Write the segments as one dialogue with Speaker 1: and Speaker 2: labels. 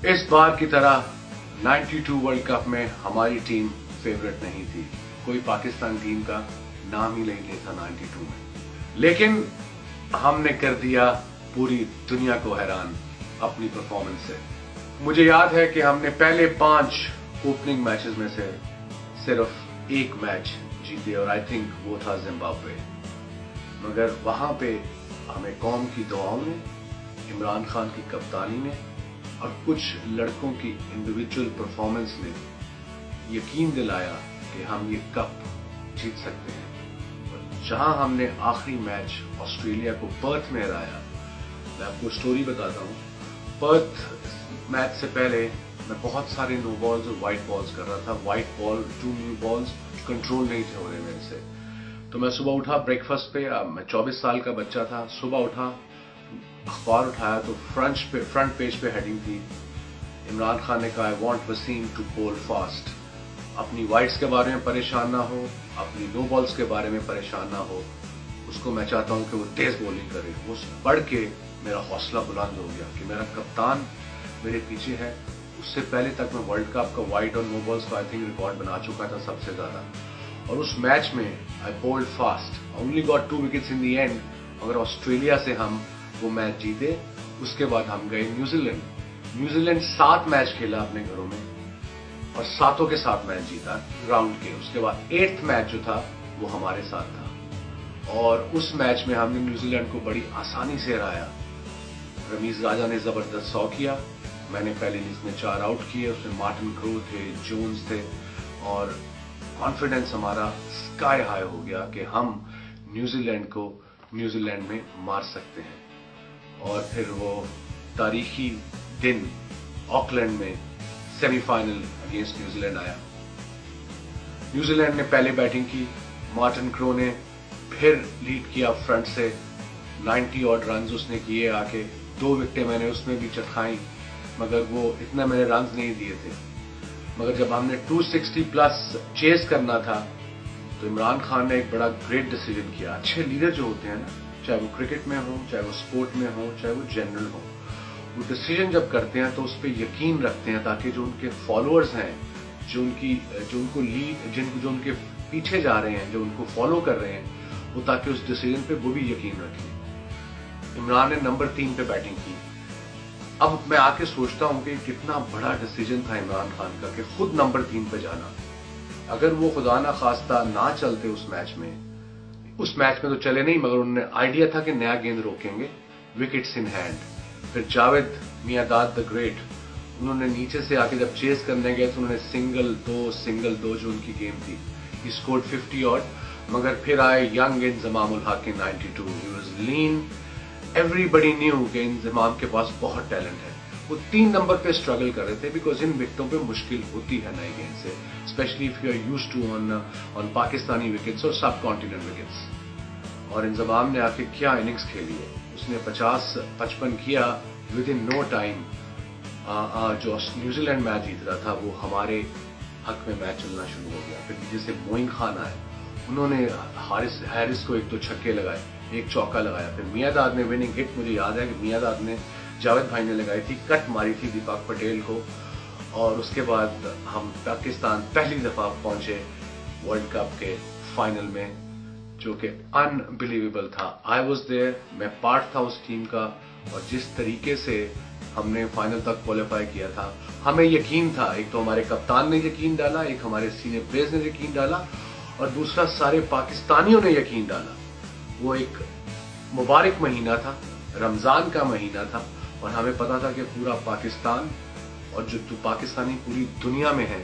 Speaker 1: इस बार की तरह 92 वर्ल्ड कप में हमारी टीम फेवरेट नहीं थी, कोई पाकिस्तान टीम का नाम ही नहीं लेता 92 में, लेकिन हमने कर दिया पूरी दुनिया को हैरान अपनी परफॉर्मेंस से। मुझे याद है कि हमने पहले 5 ओपनिंग मैचेस में से सिर्फ एक मैच जीते और आई थिंक वो था जिम्बाब्वे, मगर वहां पे हमें कौम की दुआओं ने, इमरान खान की कप्तानी ने और कुछ लड़कों की इंडिविजुअल परफॉर्मेंस ने यकीन दिलाया कि हम ये कप जीत सकते हैं। और जहां हमने आखिरी मैच ऑस्ट्रेलिया को पर्थ में हराया, मैं आपको स्टोरी बताता हूं। पर्थ मैच से पहले मैं बहुत सारे नो बॉल्स और वाइट बॉल्स कर रहा था। White ball, 2 new balls control नहीं थे हो रहे मेरे से। तो मैं सुबह उठा ब्रेकफास्ट पे, मैं 24 साल का बच्चा था, सुबह उठा, अखबार उठाया तो फ्रंट पेज पे हेडिंग थी, इमरान खान ने कहा, आई वांट वसीम टू बोल फास्ट। अपनी वाइट्स के बारे में परेशान ना हो, अपनी नो बॉल्स के बारे में परेशान ना हो, उसको मैं चाहता हूं कि वो तेज बॉलिंग करे। वो पढ़ के मेरा हौसला बुलंद हो गया कि मेरा कप्तान मेरे पीछे है। उससे पहले तक मैं वर्ल्ड कप का वाइड और नो बॉल्स का आई थिंक रिकॉर्ड बना चुका था सबसे ज्यादा। और उस मैच में I bowled fast, only got 2 wickets in the end, मगर ऑस्ट्रेलिया से हम वो मैच जीते। उसके बाद हम गए न्यूजीलैंड 7 मैच खेला अपने घरों में और 7 के 7 मैच जीता राउंड के। उसके बाद 8th मैच जो था वो हमारे साथ था और उस मैच में हमने न्यूजीलैंड को बड़ी आसानी से हराया। रमीज राजा ने जबरदस्त 100 किया, मैंने पहले इनिंग्स में 4 आउट किए, उसमें मार्टिन क्रो थे, जोन्स थे और कॉन्फिडेंस हमारा स्काई हाई हो गया कि हम न्यूजीलैंड को न्यूजीलैंड में मार सकते हैं। और फिर वो तारीखी दिन ऑकलैंड में सेमीफाइनल अगेंस्ट न्यूजीलैंड आया। न्यूजीलैंड ने पहले बैटिंग की, मार्टिन क्रो ने फिर लीड किया फ्रंट से, 90 ऑड रन उसने किए आके, 2 विकेटें मैंने उसमें भी चटखाई, मगर वो इतना मैंने रन नहीं दिए थे। मगर जब हमने 260 प्लस चेस करना था तो इमरान खान ने एक बड़ा ग्रेट डिसीजन किया। अच्छे लीडर जो होते हैं ना, चाहे वो क्रिकेट में हो, चाहे वो स्पोर्ट में हो, चाहे वो जनरल हो, वो डिसीजन जब करते हैं तो उस पर यकीन रखते हैं ताकि जो उनके फॉलोअर्स हैं, जो उनको लीड, जो उनके पीछे जा रहे हैं, जो उनको फॉलो कर रहे हैं, वो ताकि उस डिसीजन पे वो भी यकीन रखें। इमरान ने नंबर 3 पे बैटिंग की। अब मैं आके सोचता हूं कि कितना बड़ा डिसीजन था इमरान खान का कि खुद नंबर 3 पे जाना। अगर वो खुदा ना खास्ता ना चलते उस मैच में तो चले नहीं, मगर उन्होंने आइडिया था कि नया गेंद रोकेंगे, विकेट्स इन हैंड। फिर जावेद मियांदाद द ग्रेट, उन्होंने नीचे से आके जब चेस करने गए तो उन्होंने सिंगल दो जो उनकी गेम थी, ही स्कोर्ड 50 ऑड। मगर फिर आए यंग इंजमामुल हक इन 92, he was lean, everybody knew कि इंजमाम के पास बहुत टैलेंट है। वो 3 नंबर पे स्ट्रगल कर रहे थे बिकॉज इन विकेटों पे मुश्किल होती है नई गेंद से, specially if you are used to on Pakistani wickets और सब कॉन्टिनेंट विकेट्स। और इंजमाम ने आके क्या इनिंग्स खेली है, उसने 50-55 किया विद इन नो टाइम। जो न्यूजीलैंड मैच जीत रहा था वो हमारे हक में मैच चलना शुरू हो गया। फिर जैसे मोइन खान आए, उन्होंने हैरिस को 1-2 छक्के लगाए, 1 चौका लगाया। फिर मियांदाद ने विनिंग हिट, मुझे याद है कि मियांदाद ने जावेद भाई ने लगाई थी, कट मारी थी दीपक पटेल को। और उसके बाद हम पाकिस्तान पहली दफा पहुंचे वर्ल्ड कप के फाइनल में, जो कि अनबिलीवेबल था। आई वाज देयर, मैं पार्ट था उस टीम का, और जिस तरीके से हमने फाइनल तक क्वालिफाई किया था, हमें यकीन था। एक तो हमारे कप्तान ने यकीन डाला, एक हमारे सीनियर प्लेयर्स ने यकीन डाला, और दूसरा सारे पाकिस्तानियों ने यकीन डाला। वो एक मुबारक महीना था, रमजान का महीना था, और हमें पता था कि पूरा पाकिस्तान और जो पाकिस्तानी पूरी दुनिया में है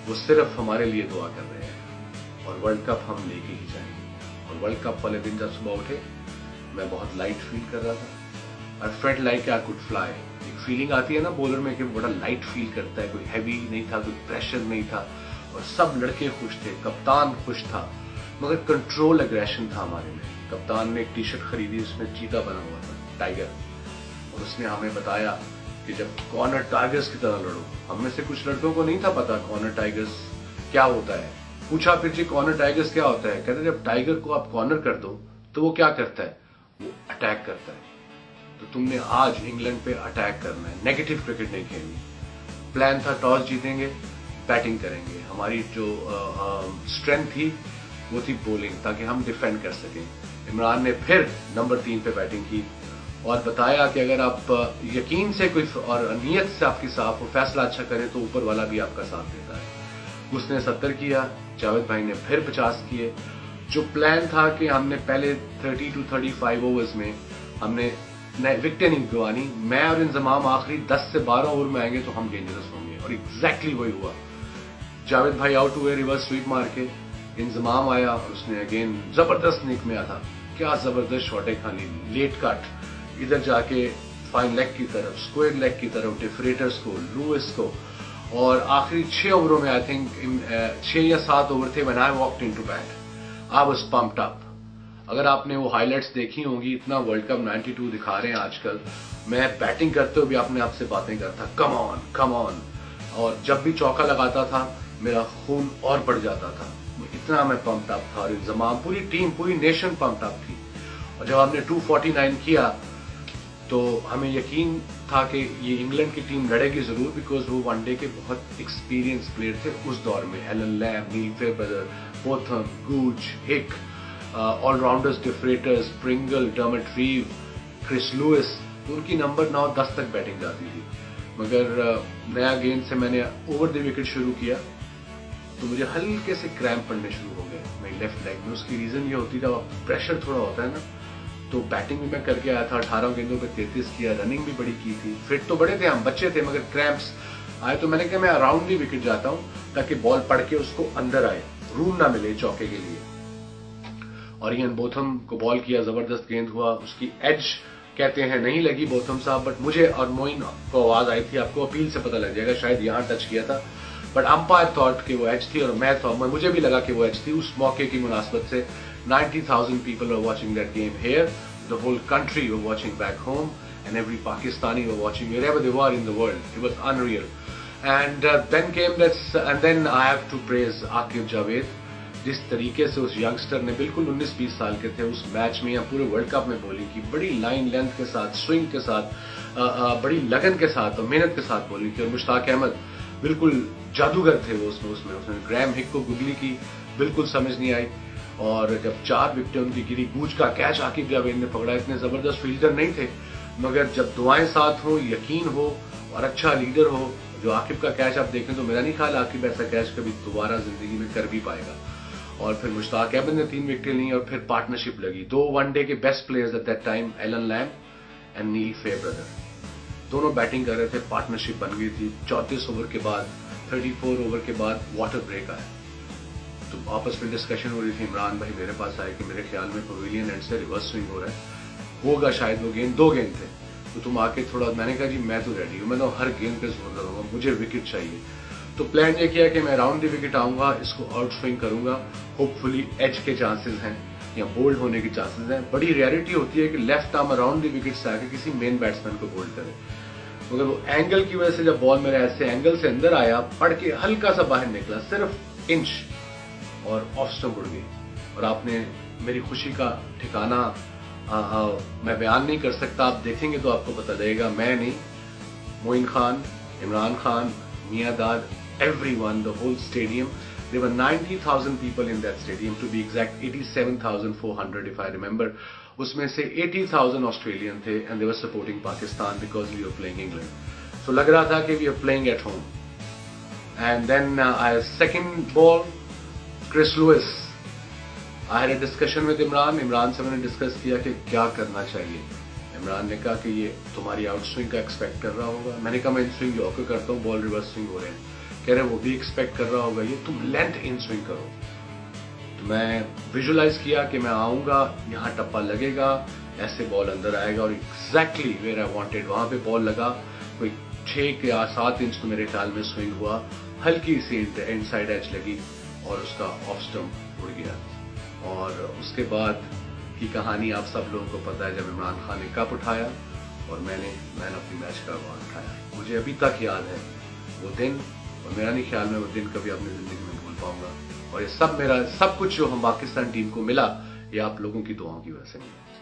Speaker 1: वो सिर्फ हमारे लिए दुआ कर रहे हैं और वर्ल्ड कप हम लेके ही जाएंगे। और वर्ल्ड कप वाले दिन जब सुबह उठे, मैं बहुत लाइट फील कर रहा था। I felt like I could fly. एक फीलिंग आती है ना बॉलर में कि बड़ा लाइट फील करता है, कोई हैवी नहीं था, कोई प्रेशर नहीं था, और सब लड़के खुश थे, कप्तान खुश था, मगर कंट्रोल एग्रेशन था हमारे में। कप्तान ने एक टी शर्ट खरीदी, उसमें चीता बना हुआ था, टाइगर, और उसने हमें बताया कि जब कॉर्नर टाइगर्स की तरह लड़ो। हम में से कुछ लड़कों को नहीं था पता कॉर्नर टाइगर्स क्या होता है। पूछा फिर जी कॉर्नर टाइगर्स क्या होता है, कहते जब टाइगर को आप कॉर्नर कर दो तो वो क्या करता है, वो अटैक करता है। तो तुमने आज इंग्लैंड पे अटैक करना है, नेगेटिव क्रिकेट नहीं खेलनी। प्लान था टॉस जीतेंगे, बैटिंग करेंगे। हमारी जो स्ट्रेंथ थी वो थी बॉलिंग, ताकि हम डिफेंड कर सकें। इमरान ने फिर नंबर 3 पे बैटिंग की और बताया कि अगर आप यकीन से कोई और नीयत से आपकी साफ हो, फैसला अच्छा करें तो ऊपर वाला भी आपका साथ देता है। उसने 70 किया, जावेद भाई ने फिर 50 किए। जो प्लान था कि हमने पहले 30 to 35 ओवर्स में हमने विकेटें नहीं गंवानी, मैं और इंजमाम आखिरी 10 से 12 ओवर में आएंगे तो हम डेंजरस होंगे, और एग्जैक्टली वही हुआ। जावेद भाई आउट हुए रिवर्स स्वीप मार के, इंजमाम आया और उसने अगेन जबरदस्त निक में था, क्या जबरदस्त शॉटें खानी, लेट कट, इधर जाके फाइन लेग की तरफ, स्क्वायर लेग की तरफ, डिफ्रेटर्स को, लुइस को, और आखिरी 6 ओवरों में आई थिंक 6 या 7 over the when I walked into bat, I was pumped up. अगर आपने वो हाइलाइट्स देखी होंगी, इतना वर्ल्ड कप 92 दिखा रहे हैं आजकल, मैं बैटिंग करते हुए भी अपने आप से बातें करता, कम ऑन कम ऑन, और जब भी चौका लगाता था मेरा खून और बढ़ जाता था, इतना मैं पम्प्ड अप था। और इंजमाम, पूरी टीम, पूरी नेशन पम्प्ड अप थी। और जब हमने 249 किया तो हमें यकीन था कि ये इंग्लैंड की टीम लड़ेगी जरूर, बिकॉज वो वनडे के बहुत एक्सपीरियंस प्लेयर थे उस दौर में। एलन लैम, नील फेयरवेदर, बोथम, गूज, हिक, ऑलराउंडर्स, डिफ्रेटर्स, प्रिंगल, डर्मट रीव, क्रिस लुइस, तो उनकी नंबर 9-10 तक बैटिंग जाती थी। मगर नया गेंद से मैंने ओवर द विकेट शुरू किया तो मुझे हल्के से क्रैम्प पड़ने शुरू हो गए मेरी लेफ्ट लेग में। उसकी रीजन ये होती था, प्रेशर थोड़ा होता है ना, तो बैटिंग भी मैं करके आया था, 18 गेंदों पे 33 किया, रनिंग भी बड़ी की थी, फिट तो बड़े थे हम, बच्चे थे, मगर क्रैम्प्स आए तो मैंने कहा मैं अराउंड दी विकेट जाता हूं ताकि बॉल पड़ के उसको अंदर आए, रूम ना मिले चौके के लिए। और इयन बोथम को बॉल किया, जबरदस्त गेंद हुआ, उसकी एज कहते हैं नहीं लगी बोथम साहब, बट मुझे और मोइन को आवाज आई थी, आपको अपील से पता लग जाएगा, शायद यहां टच किया था, बट अंपायर थॉट कि वो एज थी, और मुझे भी लगा कि वो एज थी। उस मौके की मुनासबत से 90,000 people were watching that game here, the whole country were watching back home, and every Pakistani were watching wherever they were in the world. It was unreal. And then I have to praise Aqib Javed, जिस तरीके से उस youngster ने, बिल्कुल 19-20 साल के थे, उस मैच में या पूरे वर्ल्ड कप में बॉलिंग की, बड़ी लाइन लेंथ के साथ, स्विंग के साथ, बड़ी लगन के साथ और मेहनत के साथ बॉलिंग की। और मुश्ताक अहमद बिल्कुल जादूगर थे वो उसमें ग्रैम हिक को गुगली की बिल्कुल समझ नहीं आई। और जब 4 विकेटें उनकी गिरी, गूंज का कैच आकिब जावेद ने पकड़ा, इतने जबरदस्त फील्डर नहीं थे, मगर जब दुआएं साथ हो, यकीन हो और अच्छा लीडर हो, जो आकिब का कैच आप देखें तो मेरा नहीं ख्याल आकिब ऐसा कैच कभी दोबारा जिंदगी में कर भी पाएगा। और फिर मुश्ताक अहमद ने 3 विकेटें ली और फिर पार्टनरशिप लगी। 2 वनडे के best players at that time, Allan Lamb and Neil Fairbrother, दोनों बैटिंग कर रहे थे, पार्टनरशिप बन गई थी। 34 ओवर के बाद, 34 ओवर के बाद वाटर ब्रेक आया, तो आपस में डिस्कशन हो रही थी। इमरान भाई मेरे पास आए कि मेरे ख्याल में पवेलियन एंड से रिवर्स स्विंग हो रहा है, होगा शायद वो गेंद, 2 गेंद थे, तो तुम आके थोड़ा, मैंने कहा जी मैं तो रेडी हूँ, मैं तो हर गेंद पे जोर लगाऊंगा, मुझे विकेट चाहिए। तो प्लान ये किया कि मैं राउंड द विकेट आऊंगा, इसको आउट स्विंग करूंगा, होपफुली एज के चांसेस हैं या बोल्ड होने के चांसेस हैं। बड़ी रेयरिटी होती है कि left arm around the wicket से आके किसी मेन बैट्समैन को बोल्ड करे, मगर वो एंगल की वजह से जब बॉल मेरे ऐसे एंगल से अंदर आया, पड़ के हल्का सा बाहर निकला, सिर्फ इंच, और ऑफ स्टंप उड़ गई। और आपने मेरी खुशी का ठिकाना मैं बयान नहीं कर सकता, आप देखेंगे तो आपको पता लगेगा। मैं नहीं, मोइन खान, इमरान खान, मियां दाद, everyone, the whole stadium, there were 90,000 people in that stadium, to be exact 87,400 if I remember. उसमें से 80,000 ऑस्ट्रेलियन थे and they were supporting Pakistan because we were playing England. So लग रहा था कि we are playing at home. And then second ball, Chris Lewis. I had a discussion with Imran से मैंने discuss किया कि क्या करना चाहिए। इमरान ने कहा कि ये तुम्हारी आउट स्विंग का एक्सपेक्ट कर रहा होगा। मैंने कहा मैं इन स्विंग यॉर्कर करता हूँ, बॉल रिवर्स स्विंग हो रहे हैं। कह रहे वो भी एक्सपेक्ट कर रहा होगा, ये तुम लेंथ इन स्विंग करो। तो मैं विजुअलाइज किया कि मैं आऊंगा, यहाँ टप्पा लगेगा, ऐसे बॉल अंदर आएगा, और एग्जैक्टली वेयर आई वांटेड वहां पे बॉल लगा। कोई 6 या 7 इंच तो मेरे ख्याल में स्विंग हुआ, हल्की सी इनसाइड एज लगी और उसका ऑफ स्टंप उड़ गया। और उसके बाद की कहानी आप सब लोगों को पता है, जब इमरान खान ने कप उठाया और मैंने मैन ऑफ द मैच का अवार्ड उठाया। मुझे अभी तक याद है वो दिन, और मेरा नहीं ख्याल में वो दिन कभी अपनी जिंदगी में भूल पाऊंगा। और ये सब कुछ जो हम पाकिस्तान टीम को मिला, ये आप लोगों की दुआओं की वजह से मिला।